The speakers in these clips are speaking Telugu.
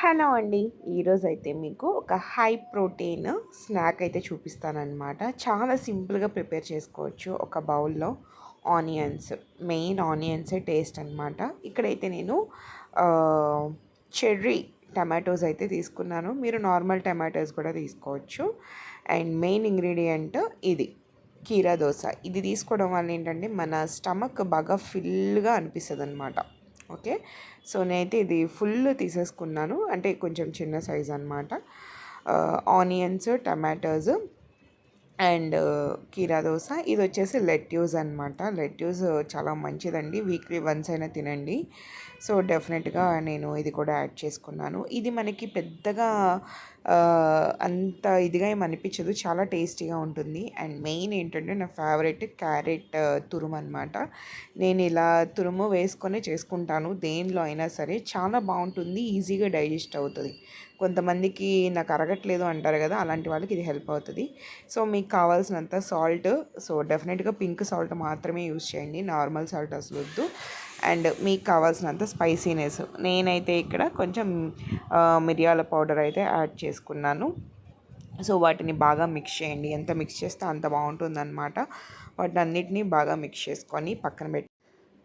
హలో అండి. ఈరోజైతే మీకు ఒక హై ప్రోటీన్ స్నాక్ అయితే చూపిస్తానన్నమాట. చాలా సింపుల్‌గా ప్రిపేర్ చేసుకోవచ్చు. ఒక బౌల్‌లో ఆనియన్స్, మెయిన్ ఆనియన్సే టేస్ట్ అనమాట. ఇక్కడైతే నేను ఆహ్, చెర్రీ టమాటోస్ అయితే తీసుకున్నాను. మీరు నార్మల్ టమాటోస్ కూడా తీసుకోవచ్చు. అండ్ మెయిన్ ఇంగ్రీడియంట్ ఇది కీరా దోస. ఇది తీసుకోవడం వల్ల ఏంటంటే మన స్టమక్ బాగా ఫిల్‌గా అనిపిస్తదనమాట. ఓకే. సో నేనైతే ఇది ఫుల్ తీసేసుకున్నాను, అంటే కొంచెం చిన్న సైజ్ అనమాట. ఆనియన్స్, టమాటోస్ అండ్ కీరా దోస. ఇది వచ్చేసి లెట్యూస్ అనమాట. లెట్యూస్ చాలా మంచిదండి, వీక్లీ వన్స్ అయినా తినండి. సో డెఫినెట్గా నేను ఇది కూడా యాడ్ చేసుకున్నాను. ఇది మనకి పెద్దగా అంత ఇదిగా ఏమి అనిపించదు, చాలా టేస్టీగా ఉంటుంది. అండ్ మెయిన్ ఏంటంటే నా ఫేవరెట్ క్యారెట్ తురుము అనమాట. నేను ఇలా తురుము వేసుకొని చేసుకుంటాను దేనిలో అయినా సరే, చాలా బాగుంటుంది, ఈజీగా డైజెస్ట్ అవుతుంది. కొంతమందికి నాకు అరగట్లేదు అంటారు కదా, అలాంటి వాళ్ళకి ఇది హెల్ప్ అవుతుంది. సో మీకు కావాల్సినంత సాల్ట్, సో డెఫినెట్గా పింక్ సాల్ట్ మాత్రమే యూస్ చేయండి, నార్మల్ సాల్ట్ అసలు వద్దు. అండ్ మీకు కావాల్సినంత స్పైసీనెస్, నేనైతే ఇక్కడ కొంచెం మిరియాల పౌడర్ అయితే యాడ్ చేసుకున్నాను. సో వాటిని బాగా మిక్స్ చేయండి, ఎంత మిక్స్ చేస్తే అంత బాగుంటుందన్నమాట. వాటిని అన్నిటినీ బాగా మిక్స్ చేసుకొని పక్కన పెట్టి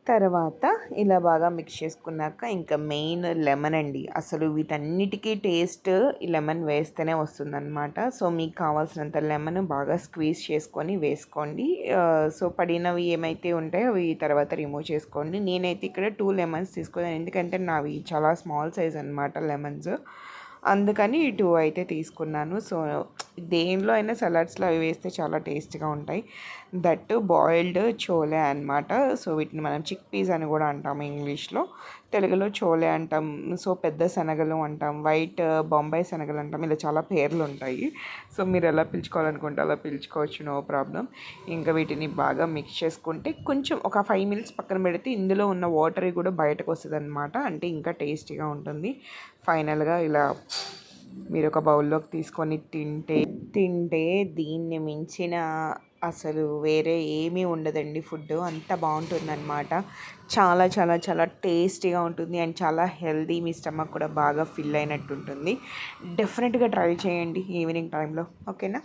తర్వాత ఇలా బాగా మిక్స్ చేసుకున్నాక ఇంకా మెయిన్ లెమన్ అండి. అసలు వీటన్నిటికీ టేస్ట్ ఈ లెమన్ వేస్తేనే వస్తుందన్నమాట. సో మీకు కావాల్సినంత లెమన్ బాగా స్క్వీజ్ చేసుకొని వేసుకోండి. సో పడినవి ఏమైతే ఉంటాయో అవి తర్వాత రిమూవ్ చేసుకోండి. నేనైతే ఇక్కడ 2 లెమన్స్ తీసుకున్నాను, ఎందుకంటే నావి చాలా స్మాల్ సైజ్ అనమాట లెమన్స్, అందుకని 2 అయితే తీసుకున్నాను. సో దేనిలో అయినా సలాడ్స్లో అవి వేస్తే చాలా టేస్ట్గా ఉంటాయి. దట్టు బాయిల్డ్ చోలే అనమాట. సో వీటిని మనం చిక్ పీస్ అని కూడా అంటాము ఇంగ్లీష్లో, తెలుగులో చోలే అంటాం. సో పెద్ద శనగలు అంటాం, వైట్ బొంబాయి శనగలు అంటాం, ఇలా చాలా పేర్లు ఉంటాయి. సో మీరు ఎలా పిలుచుకోవాలనుకుంటే అలా పిలుచుకోవచ్చు, నో ప్రాబ్లం. ఇంకా వీటిని బాగా మిక్స్ చేసుకుంటే కొంచెం ఒక 5 మినిట్స్ పక్కన పెడితే ఇందులో ఉన్న వాటర్ కూడా బయటకు వస్తుంది అనమాట, అంటే ఇంకా టేస్టీగా ఉంటుంది. ఫైనల్గా ఇలా మీరు ఒక బౌల్లోకి తీసుకొని తింటే తింటే దీన్ని మించిన అసలు వేరే ఏమీ ఉండదండి. ఫుడ్ అంత బాగుంటుందన్నమాట. చాలా చాలా చాలా టేస్టీగా ఉంటుంది అండ్ చాలా హెల్దీ, మీ స్టమక్ కూడా బాగా ఫిల్ అయినట్టు ఉంటుంది. డెఫినెట్గా ట్రై చేయండి ఈవినింగ్ టైంలో, ఓకేనా.